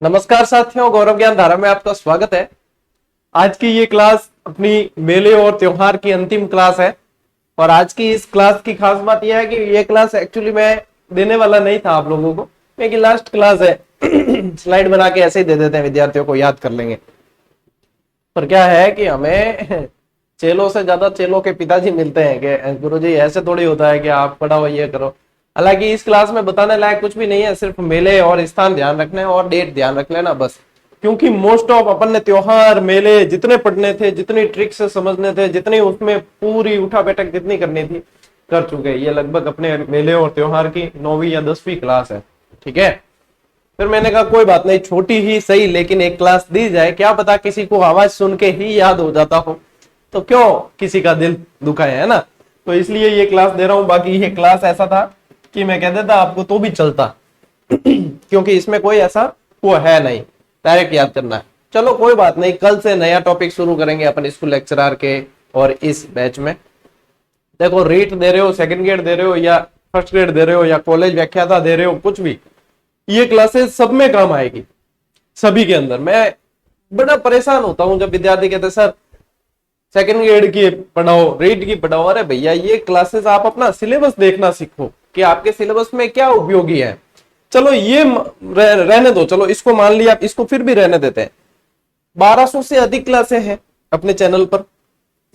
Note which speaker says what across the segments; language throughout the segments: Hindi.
Speaker 1: नमस्कार साथियों, गौरव ज्ञान धारा में आपका स्वागत है। आज की ये क्लास अपनी मेले और त्योहार की अंतिम क्लास है और आज की इस क्लास की खास बात यह है कि ये क्लास एक्चुअली मैं देने वाला नहीं था आप लोगों को, क्योंकि लास्ट क्लास है। स्लाइड बना के ऐसे ही दे देते हैं, विद्यार्थियों को याद कर लेंगे। पर क्या है कि हमें चेलों से ज्यादा चेलों के पिताजी मिलते हैं कि गुरुजी ऐसे थोड़ी होता है कि आप पढ़ाओ ये करो। हालांकि इस क्लास में बताने लायक कुछ भी नहीं है, सिर्फ मेले और स्थान ध्यान रखने और डेट ध्यान रख लेना बस। क्योंकि मोस्ट ऑफ अपन ने त्योहार मेले जितने पढ़ने थे, जितनी ट्रिक्स से समझने थे, जितनी उसमें पूरी उठा बैठक जितनी करनी थी कर चुके। ये लगभग अपने मेले और त्योहार की 9वीं या 10वीं क्लास है, ठीक है। फिर मैंने कहा कोई बात नहीं, छोटी ही सही लेकिन एक क्लास दी जाए, क्या पता किसी को आवाज सुन के ही याद हो जाता हो, तो क्यों किसी का दिल दुखाए, है ना। तो इसलिए ये क्लास दे रहा हूं। बाकी ये क्लास ऐसा था कि मैं कह देता आपको तो भी चलता, क्योंकि इसमें कोई ऐसा वो है नहीं, डायरेक्ट याद करना है। चलो कोई बात नहीं, कल से नया टॉपिक शुरू करेंगे अपन स्कूल लेक्चरर के और इस बैच में। देखो रीट दे रहे हो, सेकंड ग्रेड दे रहे हो या फर्स्ट ग्रेड दे रहे हो या कॉलेज व्याख्याता दे रहे हो, कुछ भी, ये क्लासेस सब में काम आएगी, सभी के अंदर। मैं बड़ा परेशान होता हूं जब विद्यार्थी कहते सर सेकंड ग्रेड की पढ़ाओ, रीट की पढ़ाओ। अरे भैया ये क्लासेस आप अपना सिलेबस देखना सीखो कि आपके सिलेबस में क्या उपयोगी है। चलो ये रहने दो, चलो इसको मान लिया, इसको फिर भी रहने देते हैं। 1200 से अधिक क्लासें हैं अपने चैनल पर,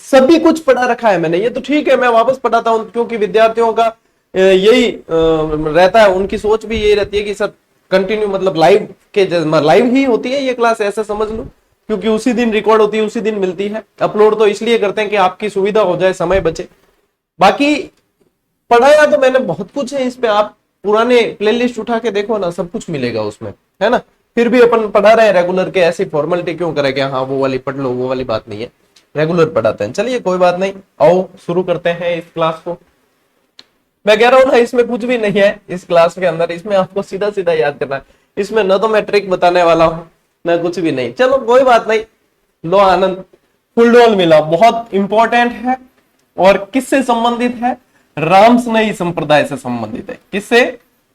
Speaker 1: सभी कुछ पढ़ा रखा है मैंने, ये तो ठीक है, मैं वापस पढ़ाता हूं क्योंकि विद्यार्थियों का यही रहता है, उनकी सोच भी यही रहती है कि सर कंटिन्यू, मतलब लाइव के लाइव ही होती है ये क्लास, ऐसे समझ लो, क्योंकि उसी दिन रिकॉर्ड होती है, उसी दिन मिलती है। अपलोड तो इसलिए करते हैं कि आपकी सुविधा हो जाए, समय बचे। बाकी पढ़ाया तो मैंने बहुत कुछ है इस पे, आप पुराने प्लेलिस्ट उठा के देखो ना, सब कुछ मिलेगा उसमें, है ना। फिर भी अपन पढ़ा रहे हैं रेगुलर के, ऐसी फॉर्मेलिटी क्यों करें कि हाँ वो वाली पढ़ लो, वो वाली बात नहीं है, रेगुलर पढ़ाते हैं। चलिए कोई बात नहीं, आओ शुरू करते हैं इस क्लास को। मैं कह रहा हूं ना, इसमें कुछ भी नहीं है इस क्लास के अंदर, इसमें आपको सीधा सीधा याद करना है। इसमें न तो मैं ट्रिक बताने वाला हूं न कुछ भी नहीं। चलो कोई बात नहीं, लो आनंद। फुल डोल मिला बहुत इंपॉर्टेंट है और किससे संबंधित है? राम स्नेही संप्रदाय से संबंधित है। किससे?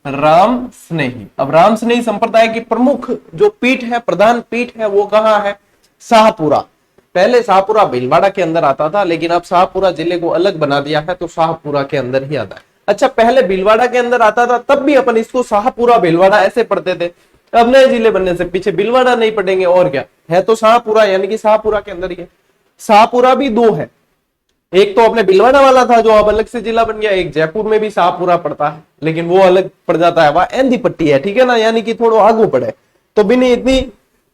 Speaker 1: राम स्नेही। अब राम स्नेही संप्रदाय की प्रमुख जो पीठ है, प्रधान पीठ है, वो कहाँ है? शाहपुरा। पहले शाहपुरा भीलवाड़ा के अंदर आता था, लेकिन अब शाहपुरा जिले को अलग बना दिया है, तो शाहपुरा के अंदर ही आता है। अच्छा, पहले भीलवाड़ा के अंदर आता था, तब भी अपन इसको शाहपुरा भीलवाड़ा ऐसे पढ़ते थे। अब नए जिले बनने से पीछे भीलवाड़ा नहीं पढ़ेंगे, और क्या है, तो शाहपुरा, यानी कि शाहपुरा के अंदर ही है। शाहपुरा भी दो है, एक तो अपने भीलवाड़ा वाला था जो अब अलग से जिला बन गया, एक जयपुर में भी शाहपुरा पड़ता है, लेकिन वो अलग पड़ जाता है, वह एंदी पट्टी है, ठीक है ना, यानी कि थोड़ा आगू पड़े, तो बिन्नी इतनी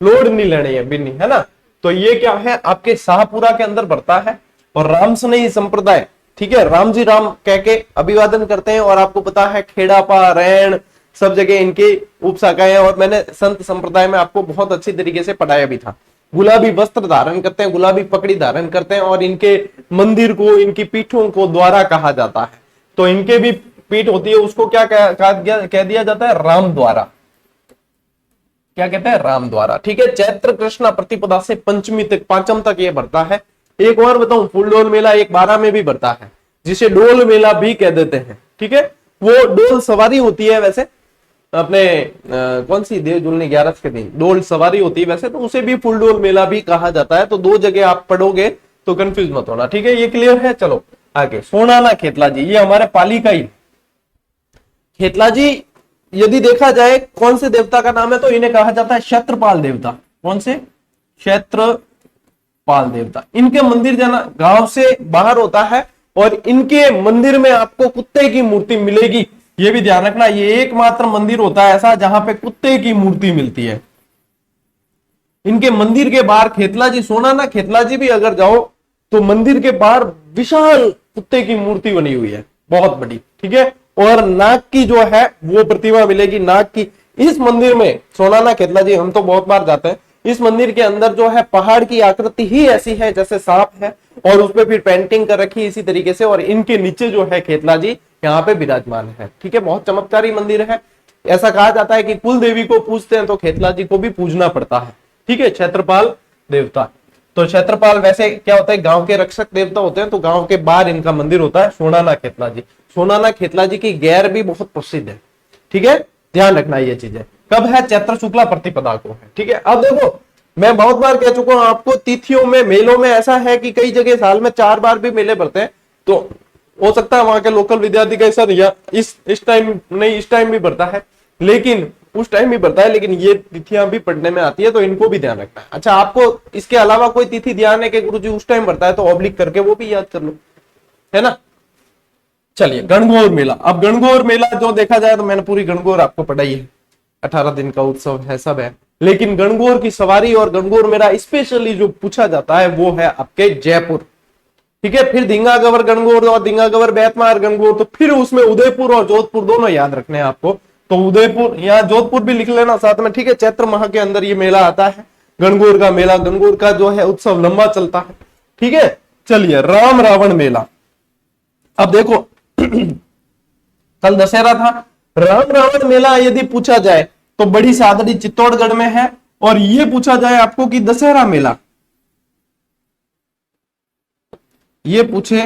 Speaker 1: लोड नहीं लेनी है, बिन्नी, है ना। तो ये क्या है, आपके शाहपुरा के अंदर पड़ता है। और राम स्नेही संप्रदाय, ठीक है, राम जी राम कह के अभिवादन करते हैं, और आपको पता है खेड़ापा, रैण, सब जगह इनकी उपशाखाएं हैं। और मैंने संत संप्रदाय में आपको बहुत अच्छी तरीके से पढ़ाया भी था। गुलाबी वस्त्र धारण करते हैं, गुलाबी पगड़ी धारण करते हैं, और इनके मंदिर को, इनकी पीठों को द्वारा कहा जाता है। तो इनके भी पीठ होती है, उसको क्या कह दिया जाता है? राम द्वारा। क्या कहते हैं? राम द्वारा, ठीक है। चैत्र कृष्णा प्रतिपदा से पंचमी तक, पांचम तक ये बढ़ता है। एक और बताऊं, फुल डोल मेला एक 12 में भी बढ़ता है, जिसे डोल मेला भी कह देते हैं, ठीक है। वो डोल सवारी होती है, वैसे अपने कौन सी देव जुलनी 11 के दिन डोल सवारी होती है वैसे, तो उसे भी फुल डोल मेला भी कहा जाता है। तो दो जगह आप पढ़ोगे तो कंफ्यूज मत होना, ठीक है, ये क्लियर है। चलो आगे, सोनाना खेतला जी, ये हमारे पाली का ही खेतला जी। यदि देखा जाए कौन से देवता का नाम है, तो इन्हें कहा जाता है क्षेत्रपाल देवता। कौन से? क्षेत्रपाल देवता। इनके मंदिर जाना गांव से बाहर होता है, और इनके मंदिर में आपको कुत्ते की मूर्ति मिलेगी, ये भी ध्यान रखना। ये एकमात्र मंदिर होता है ऐसा जहां पे कुत्ते की मूर्ति मिलती है। इनके मंदिर के बाहर खेतला जी, सोनाना खेतला जी भी अगर जाओ तो मंदिर के बाहर विशाल कुत्ते की मूर्ति बनी हुई है, बहुत बड़ी, ठीक है। और नाग की जो है वो प्रतिमा मिलेगी, नाग की। इस मंदिर में सोनाना खेतला जी, हम तो बहुत बार जाते हैं, इस मंदिर के अंदर जो है पहाड़ की आकृति ही ऐसी है जैसे सांप है, और उसपे फिर पेंटिंग कर रखी इसी तरीके से, और इनके नीचे जो है खेतला जी यहाँ पे विराजमान है, ठीक है। बहुत चमत्कारी मंदिर है। ऐसा कहा जाता है कि कुल देवी को पूजते हैं तो खेतला जी को भी पूजना पड़ता है, ठीक है। क्षेत्रपाल देवता, तो क्षेत्रपाल वैसे क्या होता है, गांव के रक्षक देवता होते हैं, तो गांव के बाहर इनका मंदिर होता है, सोनाना खेतला जी। सोनाना खेतला जी की गैर भी बहुत प्रसिद्ध है, ठीक है, ध्यान रखना ये चीजें। कब है? चैत्र शुक्ला प्रतिपदा को है। ठीक है, अब देखो मैं बहुत बार कह चुका हूं आपको, तिथियों में, मेलों में ऐसा है कि कई जगह साल में 4 बार भी मेले भरते हैं, तो हो सकता है वहां के लोकल विद्यार्थी का ऐसा नहीं, इस टाइम नहीं, इस टाइम भी भरता है, लेकिन उस टाइम भी भरता है, लेकिन ये तिथियां भी पढ़ने में आती है, तो इनको भी ध्यान रखना है। अच्छा, आपको इसके अलावा कोई तिथि ध्यान है कि गुरुजी उस टाइम भरता है, तो ऑब्लिक करके वो भी याद कर लो, है ना। चलिए, गणगौर मेला। अब गणगौर मेला जो देखा जाए तो मैंने पूरी गणगौर आपको पढ़ाई है, 18 दिन का उत्सव है, सब है, लेकिन गणगौर की सवारी और गणगौर मेला स्पेशली जो पूछा जाता है वो है आपके जयपुर। ठीक है, फिर धींगागवर गणगौर और धींगागवर बेतमार गणगौर, तो फिर उसमें उदयपुर और जोधपुर दोनों याद रखने हैं आपको, तो उदयपुर या जोधपुर भी लिख लेना साथ में। ठीक है, चैत्र माह के अंदर ये मेला आता है, गणगौर का मेला। गणगौर का जो है उत्सव लंबा चलता है। ठीक है, चलिए, राम रावण मेला। अब देखो कल दशहरा था, राम रावण मेला यदि पूछा जाए तो बड़ी सादड़ी चित्तौड़गढ़ में है, और ये पूछा जाए आपको कि दशहरा मेला, ये पूछे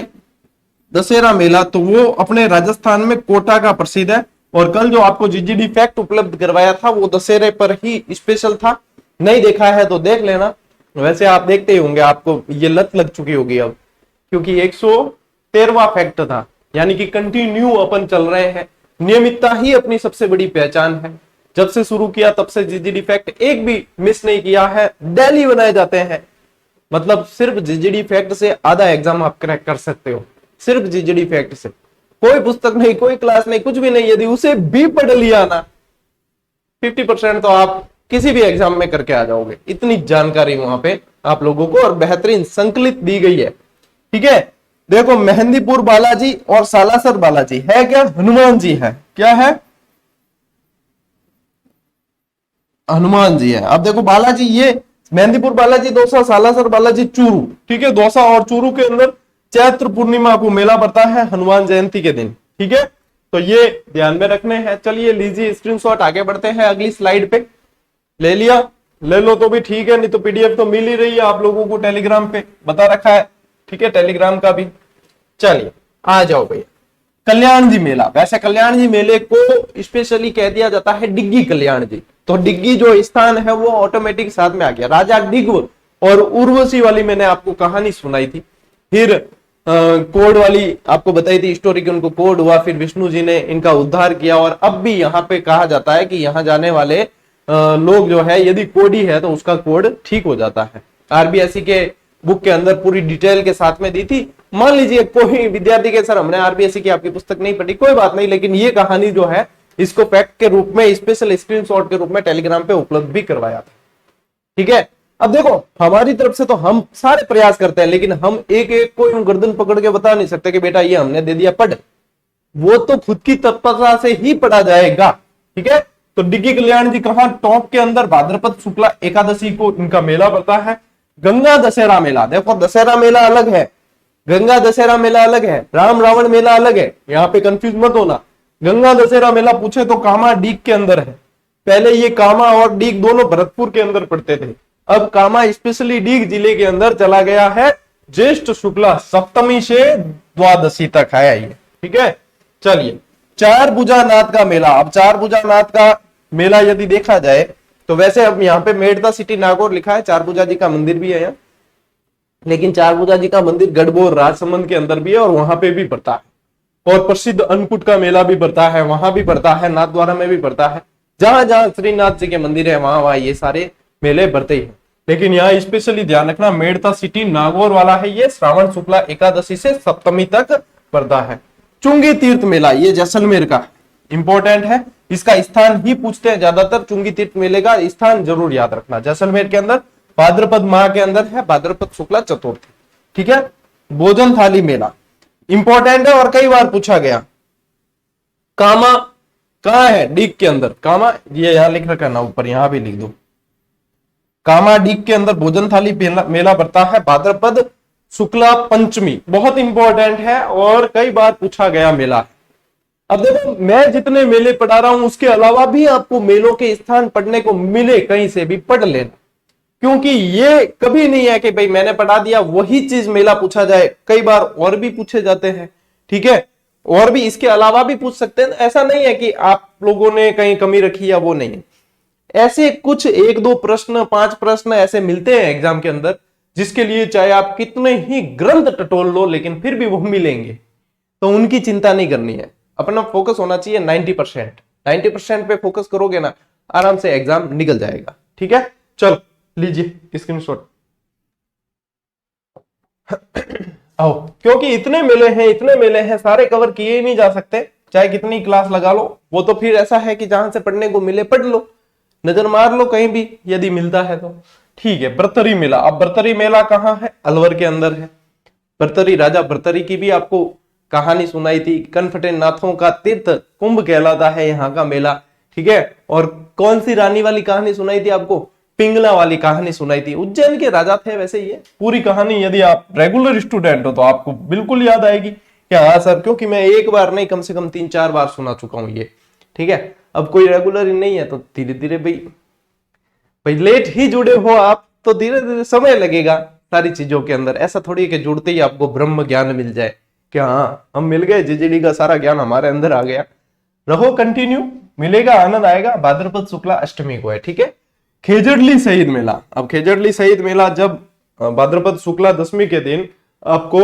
Speaker 1: दशहरा मेला, तो वो अपने राजस्थान में कोटा का प्रसिद्ध है। और कल जो आपको जीजीडी फैक्ट उपलब्ध करवाया था वो दशहरे पर ही स्पेशल था, नहीं देखा है तो देख लेना। वैसे आप देखते ही होंगे, आपको ये लत लग चुकी होगी अब, क्योंकि 113वां फैक्ट था, यानी कि कंटिन्यू अपन चल रहे हैं। नियमितता ही अपनी सबसे बड़ी पहचान है। जब से शुरू किया तब से जीजीडी फैक्ट एक भी मिस नहीं किया है, डेली बनाए जाते हैं। मतलब सिर्फ जीजीडी फैक्ट से आधा एग्जाम आप क्रैक कर सकते हो, सिर्फ जीजीडी फैक्ट से। कोई पुस्तक नहीं, कोई क्लास नहीं, कुछ भी नहीं, यदि उसे भी पढ़ लिया ना, 50% तो आप किसी भी एग्जाम में करके आ जाओगे। इतनी जानकारी वहां पे आप लोगों को और बेहतरीन संकलित दी गई है। ठीक है, देखो मेहंदीपुर बालाजी और सालासर बालाजी है क्या? हनुमान जी है। क्या है? हनुमान जी है। अब देखो बालाजी, ये मेहंदीपुर बालाजी दौसा, सालासर बालाजी चूरू। ठीक है, दौसा और चूरू के अंदर चैत्र पूर्णिमा को मेला पड़ता है, हनुमान जयंती के दिन। ठीक है, तो ये ध्यान में रखने हैं। चलिए लीजिए स्क्रीनशॉट, आगे बढ़ते हैं अगली स्लाइड पे। ले लिया? ले लो तो भी ठीक है, नहीं तो पीडीएफ तो मिल ही रही है आप लोगों को, टेलीग्राम पे बता रखा है। ठीक है, टेलीग्राम का भी। चलिए आ जाओ भैया, कल्याण जी मेला। वैसे कल्याण जी मेले को स्पेशली कह दिया जाता है डिग्गी कल्याण जी, तो डिग्गी जो स्थान है वो ऑटोमेटिक साथ में आ गया। राजा डिग्व और उर्वशी वाली मैंने आपको कहानी सुनाई थी, फिर कोड वाली आपको बताई थी स्टोरी की, उनको कोड हुआ, फिर विष्णु जी ने इनका उद्धार किया। और अब भी यहाँ पे कहा जाता है कि यहाँ जाने वाले लोग जो है, यदि कोडी है तो उसका कोड ठीक हो जाता है। आरबीएसई के बुक के अंदर पूरी डिटेल के साथ में दी थी। मान लीजिए कोई विद्यार्थी के सर हमने आरबीएसई की आपकी पुस्तक नहीं पढ़ी, कोई बात नहीं, लेकिन ये कहानी जो है इसको फैक्ट के रूप में, स्पेशल स्क्रीनशॉट के रूप में टेलीग्राम पे उपलब्ध भी करवाया था। ठीक है, अब देखो हमारी तरफ से तो हम सारे प्रयास करते हैं, लेकिन हम एक एक को यूं गर्दन पकड़ के बता नहीं सकते कि बेटा ये हमने दे दिया पढ़, वो तो खुद की तत्परता से ही पढ़ा जाएगा। ठीक है, तो डिग्गी कल्याण जी कहां? टॉप के अंदर भाद्रपद शुक्ला एकादशी को इनका मेला पड़ता है। गंगा दशहरा मेला, देखो दशहरा मेला अलग है, गंगा दशहरा मेला अलग है, राम रावण मेला अलग है, यहाँ पे कंफ्यूज मत होना। गंगा दशहरा मेला पूछे तो कामा डीग के अंदर है। पहले ये कामा और डीग दोनों भरतपुर के अंदर पड़ते थे, अब कामा स्पेशली डीग जिले के अंदर चला गया है। ज्येष्ठ शुक्ला सप्तमी से द्वादशी तक है ये। ठीक है, चलिए चार भुजानाथ का मेला। अब चार भुजानाथ का मेला यदि देखा जाए तो वैसे अब यहाँ पे मेड द सिटी नागौर लिखा है, चार भुजा जी का मंदिर भी है यहाँ, लेकिन चार भुजा जी का मंदिर गढ़बोर राजसमंद के अंदर भी है और वहां पे भी पड़ता है। और प्रसिद्ध अन्नकूट का मेला भी पड़ता है, वहां भी पड़ता है, नाथद्वारा में भी पड़ता है। जहां जहां श्रीनाथ जी के मंदिर है वहां वहां ये सारे मेले बढ़ते ही हैं। लेकिन यहाँ स्पेशली ध्यान रखना, मेड़ता सिटी नागौर वाला है, ये श्रावण शुक्ला एकादशी से सप्तमी तक पड़ता है। चुंगी तीर्थ मेला, ये जैसलमेर का इंपॉर्टेंट है, इसका स्थान ही पूछते हैं ज्यादातर। चुंगी तीर्थ मेले का स्थान जरूर याद रखना, जैसलमेर के अंदर भाद्रपद माह के अंदर है, भाद्रपद शुक्ला चतुर्थी। ठीक है, भोजन थाली मेला इंपॉर्टेंट है और कई बार पूछा गया। कामा कहां है? डीग के अंदर। कामा ये यहां लिख रखा ना, ऊपर यहां भी लिख दो। कामा डीग के अंदर भोजन थाली मेला पड़ता है, भाद्रपद शुक्ला पंचमी, बहुत इंपॉर्टेंट है और कई बार पूछा गया मेला है। अब देखो मैं जितने मेले पढ़ा रहा हूं उसके अलावा भी आपको मेलों के स्थान पढ़ने को मिले, कहीं से भी पढ़ लेना, क्योंकि ये कभी नहीं है कि भाई मैंने पढ़ा दिया वही चीज मेला पूछा जाए, कई बार और भी पूछे जाते हैं। ठीक है, और भी इसके अलावा भी पूछ सकते हैं, ऐसा नहीं है कि आप लोगों ने कहीं कमी रखी या वो नहीं है। ऐसे कुछ एक दो प्रश्न, 5 प्रश्न ऐसे मिलते हैं एग्जाम के अंदर, जिसके लिए चाहे आप कितने ही ग्रंथ टटोल लो लेकिन फिर भी वो मिलेंगे, तो उनकी चिंता नहीं करनी है। अपना फोकस होना चाहिए 90%। 90% पे फोकस करोगे ना, आराम से एग्जाम निकल जाएगा। ठीक है, चलो लीजिए स्क्रीनशॉट। आओ, क्योंकि इतने मेले हैं, सारे कवर किए ही नहीं जा सकते, चाहे कितनी क्लास लगा लो। वो तो फिर ऐसा है कि जहां से पढ़ने को मिले पढ़ लो, नजर मार लो कहीं भी यदि मिलता है तो। ठीक है, बर्तरी मेला। अब बर्तरी मेला कहाँ है? अलवर के अंदर है। बर्तरी, राजा बर्तरी की भी आपको कहानी सुनाई थी। कनफटे नाथों का तीर्थ कुंभ कहलाता है यहाँ का मेला। ठीक है, और कौन सी रानी वाली कहानी सुनाई थी आपको? पिंगला वाली कहानी सुनाई थी। उज्जैन के राजा थे वैसे। ये पूरी कहानी यदि आप रेगुलर स्टूडेंट हो तो आपको बिल्कुल याद आएगी कि हाँ सर, क्योंकि मैं एक बार नहीं कम से कम 3-4 बार सुना चुका हूं ये। ठीक है, अब कोई रेगुलर ही नहीं है तो धीरे धीरे भाई लेट ही जुड़े हो आप तो धीरे धीरे समय लगेगा सारी चीजों के अंदर। ऐसा थोड़ी है कि जुड़ते ही आपको ब्रह्म ज्ञान मिल जाए कि हाँ हम मिल गए, जीजीडी का सारा ज्ञान हमारे अंदर आ गया। रहो कंटिन्यू, मिलेगा, आनंद आएगा। भाद्रपद शुक्ला अष्टमी को है। ठीक है, खेजड़ली शहीद मेला। अब खेजड़ली शहीद मेला जब भाद्रपद शुक्ला दशमी के दिन आपको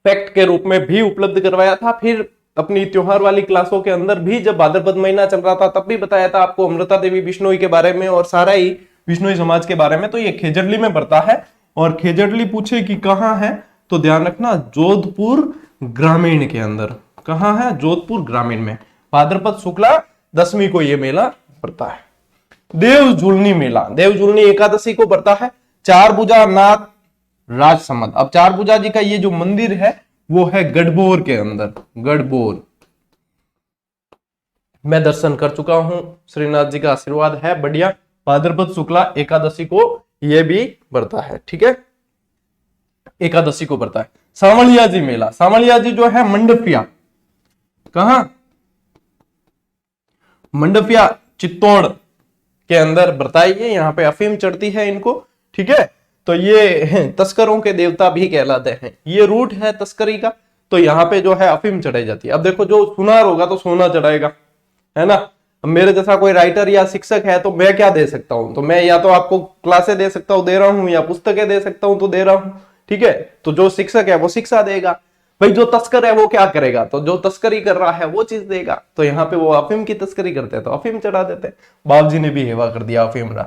Speaker 1: फैक्ट के रूप में भी उपलब्ध करवाया था, फिर अपनी त्योहार वाली क्लासों के अंदर भी जब भाद्रपद महीना चल रहा था तब भी बताया था आपको अमृता देवी बिश्नोई के बारे में और सारा ही बिश्नोई समाज के बारे में। तो ये खेजड़ली में पड़ता है। और खेजड़ली पूछे कि कहाँ है तो ध्यान रखना, जोधपुर ग्रामीण के अंदर। कहाँ है? जोधपुर ग्रामीण में। भाद्रपद शुक्ला दशमी को ये मेला पड़ता है। देव झूलनी मेला, देव झूलनी एकादशी को पड़ता है। चार भुजा नाथ राजसमंद। अब चार भुजा जी का ये जो मंदिर है वो है गढ़बोर के अंदर। गढ़बोर मैं दर्शन कर चुका हूं, श्रीनाथ जी का आशीर्वाद है बढ़िया। भाद्रपद शुक्ला एकादशी को ये भी पड़ता है। ठीक है, एकादशी को पड़ता है। सांवलिया जी मेला, सांवलिया जी जो है मंडपिया, कहां? मंडपिया चित्तौड़ के अंदर बढ़ता है ये। यहाँ पे अफीम चढ़ती है इनको। ठीक है, तो ये तस्करों के देवता भी कहलाते हैं। ये रूट है तस्करी का, तो यहाँ पे जो है अफीम चढ़ाई जाती है। अब देखो, जो सुनार होगा तो सोना चढ़ाएगा, है ना। अब मेरे जैसा कोई राइटर या शिक्षक है तो मैं क्या दे सकता हूं? तो मैं या तो आपको क्लासे दे सकता हूं, दे रहा हूं, या पुस्तकें दे सकता हूं तो दे रहा हूं। ठीक है, तो जो शिक्षक है वो शिक्षा देगा भाई, जो तस्कर है वो क्या करेगा? तो जो तस्करी कर रहा है वो चीज देगा। तो यहाँ पे वो अफीम की तस्करी करते हैं तो अफीम चढ़ा देते हैं। बाप जी ने भी हेवा कर दिया अफीम रहा।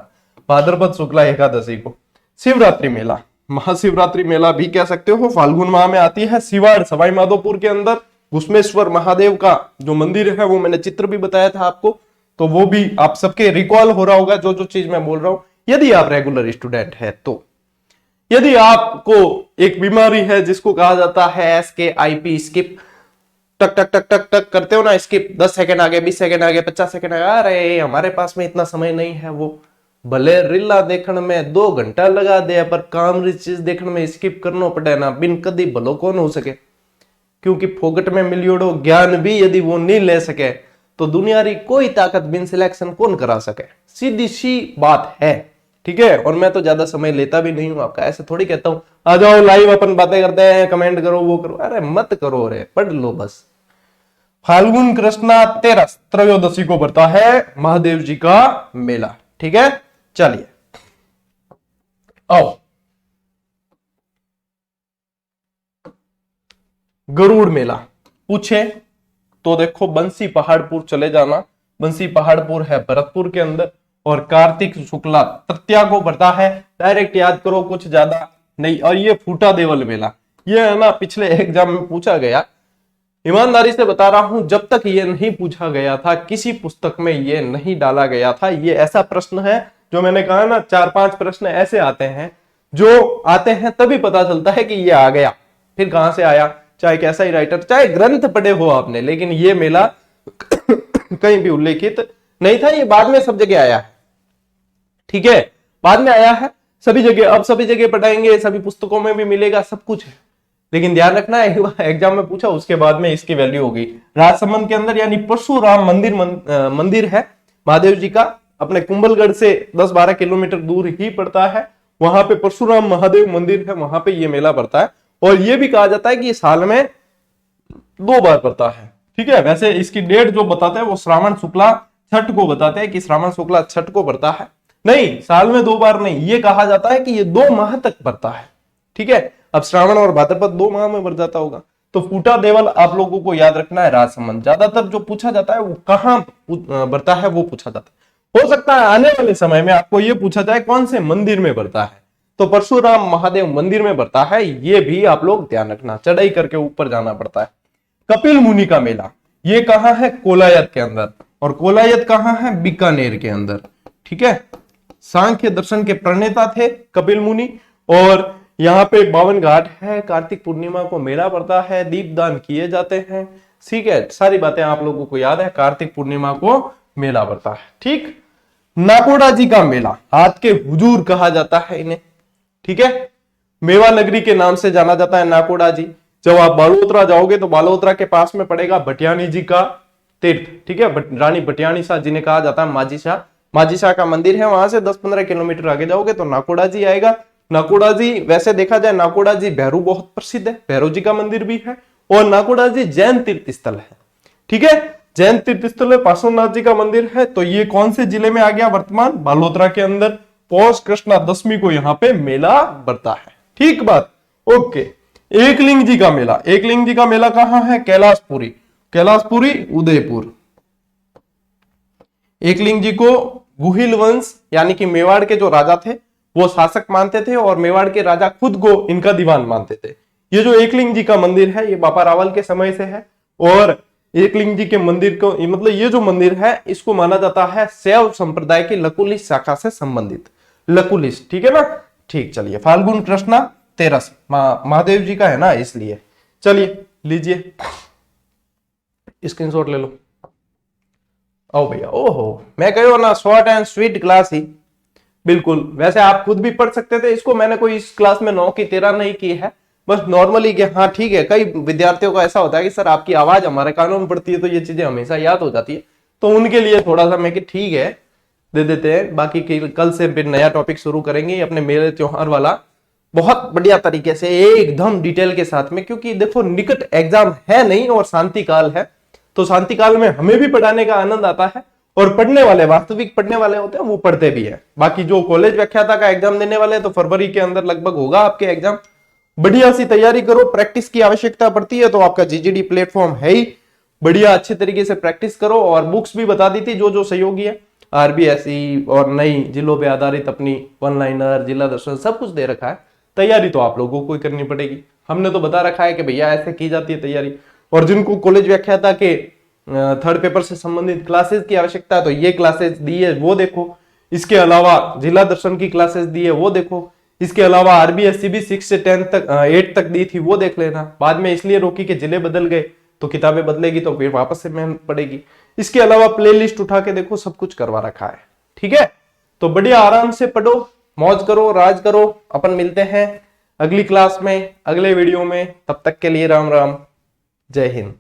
Speaker 1: भाद्रपद शुक्ला एकादशी को। शिवरात्रि मेला, महाशिवरात्रि मेला भी कह सकते हो, फाल्गुन माह में आती है। सिवाड़ सवाई माधोपुर के अंदर घुसमेश्वर महादेव का जो मंदिर है वो मैंने चित्र भी बताया था आपको, तो वो भी आप सबके रिकॉल हो रहा होगा जो जो चीज मैं बोल रहा हूं, यदि आप रेगुलर स्टूडेंट है तो। यदि आपको एक बीमारी है जिसको कहा जाता है SKIP, स्किप, टक टक टक टक टक करते हो ना, स्किप 10 सेकंड आगे, 20 सेकंड आगे, 50 सेकंड आगे, अरे हमारे पास में इतना समय नहीं है, वो भले रीला देखने में 2 घंटा लगा दे पर काम री चीज देखने में स्किप करना पड़े ना, बिन कदी भलो कौन हो सके। क्योंकि फोकट में मिलियोड़ो ज्ञान भी यदि वो नहीं ले सके तो दुनिया री कोई ताकत बिन सिलेक्शन कौन करा सके। सीधी सी बात है। ठीक है, और मैं तो ज्यादा समय लेता भी नहीं हूं आपका, ऐसे थोड़ी कहता हूं आ जाओ लाइव अपन बातें करते हैं, कमेंट करो, वो करो, अरे मत करो रे, पढ़ लो बस। फाल्गुन कृष्णा तेरस त्रयोदशी को पड़ता है महादेव जी का मेला। ठीक है, चलिए आओ। गरुड़ मेला पूछे तो देखो, बंसी पहाड़पुर चले जाना। बंसी पहाड़पुर है भरतपुर के अंदर, और कार्तिक शुक्ला तृतीया को पड़ता है। डायरेक्ट याद करो, कुछ ज्यादा नहीं। और ये फूटा देवल मेला, ये है ना पिछले एग्जाम में पूछा गया। ईमानदारी से बता रहा हूं, जब तक ये नहीं पूछा गया था किसी पुस्तक में ये नहीं डाला गया था। ये ऐसा प्रश्न है जो मैंने कहा ना, 4-5 प्रश्न ऐसे आते हैं जो आते हैं तभी पता चलता है कि ये आ गया, फिर कहां से आया। चाहे कैसा ही राइटर, चाहे ग्रंथ पढ़े हो आपने, लेकिन ये मेला कहीं भी उल्लेखित नहीं था। ये बाद में सब जगह आया है। ठीक है, बाद में आया है सभी जगह। अब सभी जगह पढ़ाएंगे, सभी पुस्तकों में भी मिलेगा, सब कुछ है। लेकिन ध्यान रखना, एग्जाम में पूछा उसके बाद में इसकी वैल्यू होगी। राजसमंद के अंदर यानी परशुराम मंदिर है महादेव जी का, अपने कुंभलगढ़ से 10-12 किलोमीटर दूर ही पड़ता है। वहां पे परशुराम महादेव मंदिर है, वहां पे ये मेला पड़ता है। और ये भी कहा जाता है कि ये साल में 2 बार पड़ता है। ठीक है, वैसे इसकी डेट जो बताते हैं वो श्रावण शुक्ला छठ को बताते हैं कि श्रावण शुक्ला छठ को बरता है। नहीं, साल में 2 बार नहीं, ये कहा जाता है कि ये 2 माह तक बरता है। ठीक है, अब श्रावण और भाद्रपद 2 माह में बर जाता होगा। तो फूटा देवल आप लोगों को याद रखना है राजसमंद। ज्यादातर जो पूछा जाता है वो कहाँ बरता है वो पूछा जाता है। हो सकता है आने वाले समय में आपको ये पूछा जाए कौन से मंदिर में बरता है, तो परशुराम महादेव मंदिर में बरता है, ये भी आप लोग ध्यान रखना। चढ़ाई करके ऊपर जाना पड़ता है। कपिल मुनि का मेला ये कहाँ है? कोलायत के अंदर। और कोलायत कहाँ है? बीकानेर के अंदर। ठीक है, सांख्य दर्शन के प्रणेता थे कपिल मुनि। और यहाँ पे 52 घाट है, कार्तिक पूर्णिमा को मेला पड़ता है, दीपदान किए जाते हैं। ठीक है, सारी बातें आप लोगों को याद है। कार्तिक पूर्णिमा को मेला पड़ता है। ठीक, नाकोड़ा जी का मेला, हाथ के हुजूर कहा जाता है इन्हें। ठीक है, मेवा नगरी के नाम से जाना जाता है नाकोड़ा जी। जब आप बालोतरा जाओगे तो बालोतरा के पास में पड़ेगा भटियानी जी का तीर्थ। ठीक है, रानी भटियानी शाह जिन्हें कहा जाता है माझी शाह, माझी शाह का मंदिर है। वहां से 10-15 किलोमीटर आगे जाओगे तो नाकोड़ा जी आएगा। नाकोड़ा जी वैसे देखा जाए, नाकोड़ा जी भैरू बहुत प्रसिद्ध है, भैरू जी का मंदिर भी है। और नाकोड़ा जी जैन तीर्थ स्थल है। ठीक है, जैन तीर्थ स्थल है, पार्श्वनाथ जी का मंदिर है। तो ये कौन से जिले में आ गया? वर्तमान बालोतरा के अंदर। पौष कृष्णा दशमी को यहाँ पे मेला बढ़ता है। ठीक बात, ओके। एकलिंग जी का मेला, एकलिंग जी का मेला कहाँ है? कैलाशपुरी, कैलाशपुरी उदयपुर। एकलिंग जी को गुहिल वंश यानी कि मेवाड़ के जो राजा थे वो शासक मानते थे, और मेवाड़ के राजा खुद को इनका दीवान मानते थे। ये जो एकलिंग जी का मंदिर है ये बापा रावल के समय से है। और एकलिंग जी के मंदिर को मतलब ये जो मंदिर है इसको माना जाता है शैव संप्रदाय की लकुलिश शाखा से संबंधित। लकुलिश, ठीक है ना। ठीक, चलिए, फाल्गुन कृष्णा तेरस महादेव जी का है ना, इसलिए। चलिए लीजिए, स्क्रीनशॉट ले लो। ओ भैया, ओहो, मैं कहो ना शॉर्ट एंड स्वीट क्लास ही। बिल्कुल, वैसे आप खुद भी पढ़ सकते थे इसको। मैंने कोई इस क्लास में 9 की 13 नहीं की है, बस नॉर्मली कि हाँ ठीक है। कई विद्यार्थियों का ऐसा होता है कि सर आपकी आवाज हमारे कानों में पड़ती है तो ये चीजें हमेशा याद हो जाती है, तो उनके लिए थोड़ा सा मैं कि ठीक है दे देते हैं। बाकी कल से फिर नया टॉपिक शुरू करेंगे अपने मेले त्योहार वाला, बहुत बढ़िया तरीके से एकदम डिटेल के साथ में। क्योंकि देखो निकट एग्जाम है नहीं और शांति काल है, तो शांति काल में हमें भी पढ़ाने का आनंद आता है, और पढ़ने वाले, वास्तविक पढ़ने वाले होते हैं वो पढ़ते भी है। बाकी जो कॉलेज व्याख्याता का एग्जाम देने वाले हैं तो फरवरी के अंदर लगभग होगा आपके एग्जाम। बढ़िया सी तैयारी करो, प्रैक्टिस की आवश्यकता पड़ती है तो आपका जीजीडी प्लेटफॉर्म है ही। बढ़िया अच्छे तरीके से प्रैक्टिस करो। और बुक्स भी बता दी थी जो जो सहयोगी है, आरबीएसई और नई जिलों पे आधारित अपनी वन लाइनर, जिला दर्शन, सब कुछ दे रखा है। तैयारी तो आप लोगों को ही करनी पड़ेगी। हमने तो बता रखा है कि भैया ऐसे की जाती है तैयारी। और जिनको कॉलेज व्याख्याता के थर्ड पेपर से संबंधित क्लासेस की आवश्यकता है तो ये क्लासेस दी है वो देखो। इसके अलावा जिला दर्शन की क्लासेस दी है वो देखो। इसके अलावा आरबीएससी भी 6 से 10 तक 8 तक दी थी वो देख लेना। बाद में इसलिए रोकी कि जिले बदल गए तो किताबें बदलेगी तो फिर वापस से मेहनत पड़ेगी। इसके अलावा प्लेलिस्ट उठा के देखो, सब कुछ करवा रखा है। ठीक है, तो बढ़िया आराम से पढ़ो, मौज करो, राज करो। अपन मिलते हैं अगली क्लास में, अगले वीडियो में। तब तक के लिए राम राम, जय हिंद।